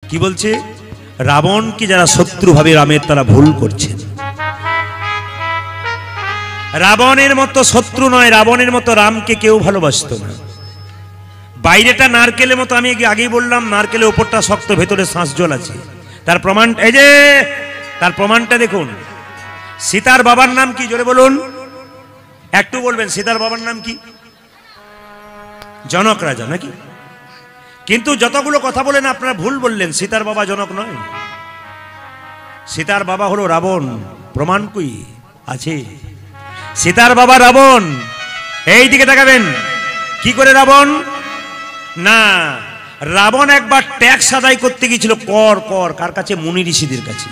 কি বলছে? রাবণকে যারা শত্রু ভাবে রামের, তারা ভুল করছেন। রাবণের মতো শত্রু নয়, রাবণের মতো রামকে কেউ ভালোবাসতো না। বাইরেটা নারকেলের মতো, আমি আগেই বললাম নারকেলের ওপরটা শক্ত, ভেতরে শ্বাস জল আছে। তার প্রমাণ এই যে, তার প্রমাণটা দেখুন। সীতার বাবার নাম কি? জোরে বলুন, একটু বলবেন। সীতার বাবার নাম কি? জনক রাজা, নাকি? কিন্তু যতগুলো কথা বলেন আপনারা ভুল বললেন। সীতার বাবা জনক নয়, সীতার বাবা হলো রাবণ। প্রমাণ কই আছে? সীতার বাবা রাবণ। এই দিকে তাকাবেন। কি করে রাবণ? না, রাবণ একবার ট্যাক্স আদায় করতে গিয়েছিল। কর, কর কার কাছে? মুনি ঋষিদের কাছে।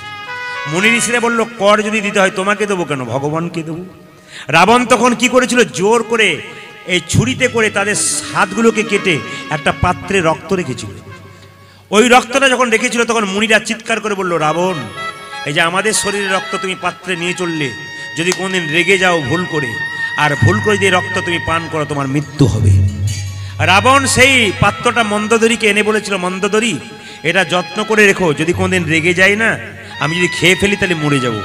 মুনি ঋষিরা বলল, কর যদি দিতে হয় তোমাকে দেবো কেন, ভগবানকে দেবো। রাবণ তখন কি করেছিল? জোর করে এই ছুরিতে করে তাদের হাতগুলোকে কেটে একটা পাত্রে রক্ত রেখেছিল। ওই রক্তটা যখন রেখেছিল, তখন মুনিরা চিৎকার করে বলল, রাবণ, এই যে আমাদের শরীরের রক্ত তুমি পাত্রে নিয়ে চললে, যদি কোনদিন রেগে যাও ভুল করে, আর ভুল করে যে রক্ত তুমি পান করো, তোমার মৃত্যু হবে। রাবণ সেই পাত্রটা মন্দোদরীকে এনে বলেছিল, মন্দোদরী, এটা যত্ন করে রেখো, যদি কোনদিন রেগে যাই না, আমি যদি খেয়ে ফেলি তাহলে মরে যাব।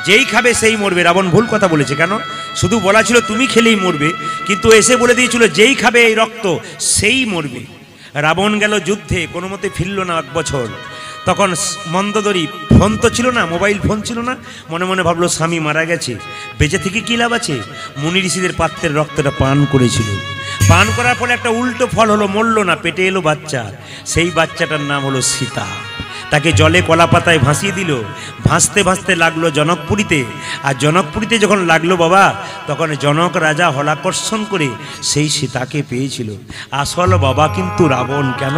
যেই খাবে সেই মরবে। রাবণ ভুল কথা বলেছে। কেন? শুধু বলা ছিল তুমি খেলেই মরবে, কিন্তু এসে বলে দিয়েছিল যেই খাবে এই রক্ত সেই মরবে। রাবণ গেল যুদ্ধে, কোনো মতে ফিরল না 1 বছর। তখন মন্দোদরী, ফোন তো ছিল না, মোবাইল ফোন ছিল না, মনে মনে ভাবলো স্বামী মারা গেছে, বেঁচে থেকে কি লাভ আছে। মুনি ঋষিদের পাত্রের রক্তটা পান করেছিল। পান করার ফলে একটা উল্টো ফল হলো, মরল না, পেটে এলো বাচ্চা। সেই বাচ্চাটার নাম হলো সীতা। তাকে জলে কলা পাতায় ভাসিয়ে দিল। ভাসতে ভাসতে লাগলো জনকপুরীতে। আর জনকপুরীতে যখন লাগলো বাবা, তখন জনক রাজা হলাকর্ষণ করে সেই সীতাকে পেয়েছিল। আসল বাবা কিন্তু রাবণ। কেন?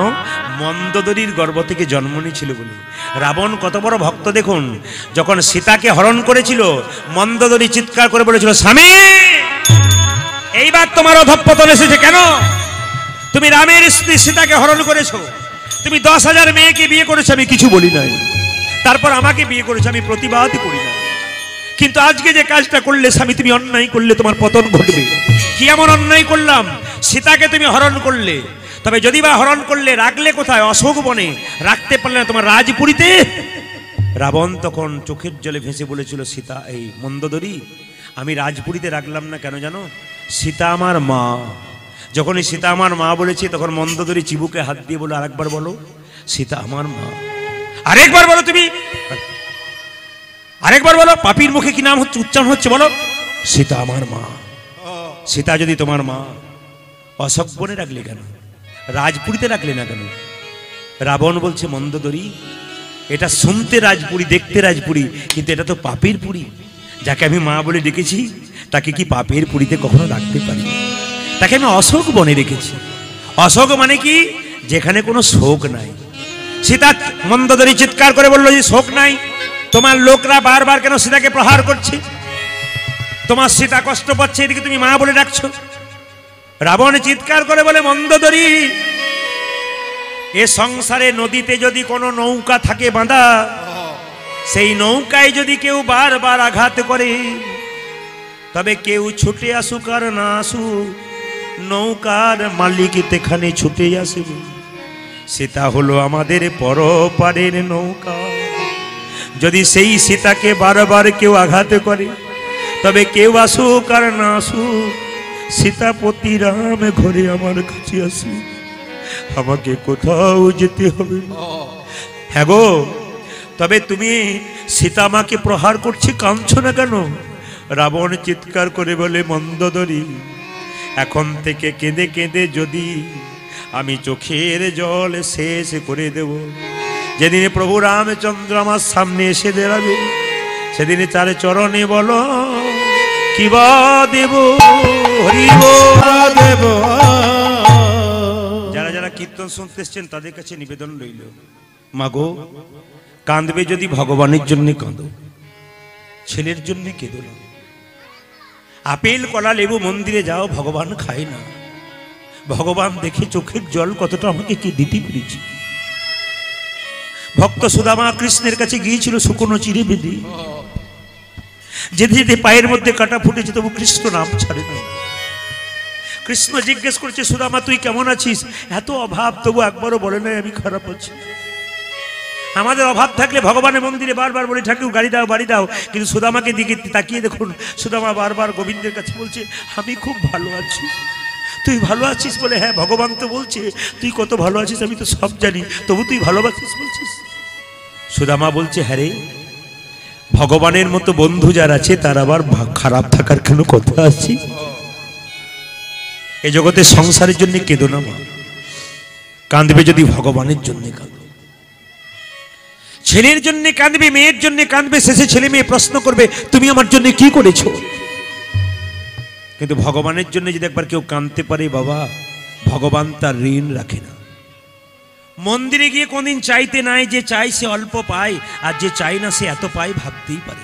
মন্দোদরীর গর্ভ থেকে জন্ম নিয়েছিল বলে। রাবণ কত বড় ভক্ত দেখুন। যখন সীতাকে হরণ করেছিল, মন্দোদরী চিৎকার করে বলেছিল, স্বামী, এইবার তোমার অধঃপতন এসেছে। কেন? তুমি রামের স্ত্রী সীতাকে হরণ করেছো। তুমি 10,000 মেয়েকে বিয়ে করেছো, আমি কিছু বলি নাই। তারপর আমাকে বিয়ে করেছো, আমি প্রতিবাদই করি না। কিন্তু আজকে যে কাজটা করলে স্বামী, তুমি অন্যায় করলে, তোমার পতন ঘটবে। কি এমন অন্যায় করলাম? সীতাকে তুমি হরণ করলে। তবে যদি বা হরণ করলে, রাখলে কোথায়? অশোক বনে। রাখতে পারলে না, তোমার রাজপুরীতে। রাবণ তখন চোখের জলে ভেসে বলেছিল, সীতা, এই মন্দোদরী, আমি রাজপুরীতে রাখলাম না কেন জানো? সীতা আমার মা। যখন এই সীতা আমার মা বলেছে, তখন মন্দোদরী চিবুকে হাত দিয়ে বলো, আরেকবার বলো, সীতা আমার মা। আরেকবার বলো তুমি, আরেকবার বলো। পাপির মুখে কি নাম হচ্ছে, উচ্চারণ হচ্ছে, বলো, সীতা আমার মা। সীতা যদি তোমার মা, অশোক বনে রাখলে কেন? রাজপুরীতে রাখলে না কেন? রাবণ বলছে, মন্দোদরী, এটা শুনতে রাজপুরী, দেখতে রাজপুরী, কিন্তু এটা তো পাপের পুরী। যাকে আমি মা বলে ডেকেছি, তাকে কি পাপের পুরীতে কখনো রাখতে পারি? তাকে আমি অশোক বনে রেখেছি। অশোক মানে কি? যেখানে কোনো শোক নাই। সীতা, মন্দোদরী চিৎকার করে বলল, যে শোক নাই, তোমার লোকরা বারবার কেন সীতাকে প্রহার করছে? তোমার সীতা কষ্ট পাচ্ছে, এদিকে তুমি মা বলে ডাকছো। রাবণ চিৎকার করে বলে, মন্দোদরী, এ সংসারে নদীতে যদি কোনো নৌকা থাকে বাঁধা, সেই নৌকায় যদি কেউ বারবার আঘাত করে, তবে কেউ ছুটে আসুক আর না আসুক, নৌকার মালিক এখানে ছুটে আসবে। সীতা হলো আমাদের পরপারের নৌকা। যদি সেই সীতাকে বারবার কেউ আঘাত করে, তবে কেউ আসুক আর না আসুক, সীতাপতি রাম ঘরে আমার কাছে আসে, আমাকে কোথাও যেতে হবে না। হ্যাঁ গো, তবে তুমি সীতা মাকে প্রহার করছে, কাঁদছ না কেন? রাবণ চিৎকার করে বলে, মন্দোদরী, এখন থেকে কেঁদে কেঁদে যদি আমি চোখের জল শেষ করে দেব, যেদিন প্রভু রামচন্দ্র আমার সামনে এসে দাঁড়াবে, সেদিন তার চরণে বলো, কি বা দেব, হরিব দেব। যারা যারা কীর্তন শুনতে এসছেন, তাদের কাছে নিবেদন রইল, মাগো, কাঁদবে যদি ভগবানের জন্য কাঁদো, ছেলের জন্য কেঁদো না। আপেল, কলা, লেবু মন্দিরে যাও, ভগবান খায় না। ভগবান দেখে চোখের জল কতটা আমাকে কি দিতে পেরেছি। ভক্ত সুদামা কৃষ্ণের কাছে গিয়েছিল শুকনো চিড়ে বেঁধে, যেতে যেতে পায়ের মধ্যে কাটা ফুটেছে, তবু কৃষ্ণ নাম ছাড়ে না। কৃষ্ণ জিজ্ঞেস করছে, সুদামা তুই কেমন আছিস? এত অভাব, তবু একবারও বলে নাই আমি খারাপ আছি। আমাদের অভাব থাকলে ভগবানের মন্দিরে বারবার বলি ঠাকুর গাড়ি দাও বাড়ি দাও, কিন্তু সুদামাকে দিকে তাকিয়ে দেখুন, সুদামা বারবার গোবিন্দের কাছে বলছে আমি খুব ভালো আছি। তুই ভালো আছিস বলে, হ্যাঁ ভগবান তো বলছে তুই কত ভালো আছিস আমি তো সব জানি, তবু তুই ভালোবাসিস বলছিস। সুদামা বলছে হ্যাঁ রে, ভগবানের মতো বন্ধু যার আছে তার আবার খারাপ থাকার কেন কথা আছে? এই জগতে সংসারের জন্য কেঁদো না মা, কাঁদবে যদি ভগবানের জন্য কাঁদো। ছেলের জন্য কাঁদবে, মেয়ের জন্য কাঁদবে, শেষে ছেলে মেয়ে প্রশ্ন করবে তুমি আমার জন্য কি করেছো। কিন্তু ভগবানের জন্য যদি একবার কেউ কাঁদতে পারে বাবা, ভগবান তার ঋণ রাখে না। মন্দিরে গিয়ে কোনদিন চাইতে নাই, যে চাই সে অল্প পায়, আর যে চাই না সে এত পায় ভাবতেই পারে।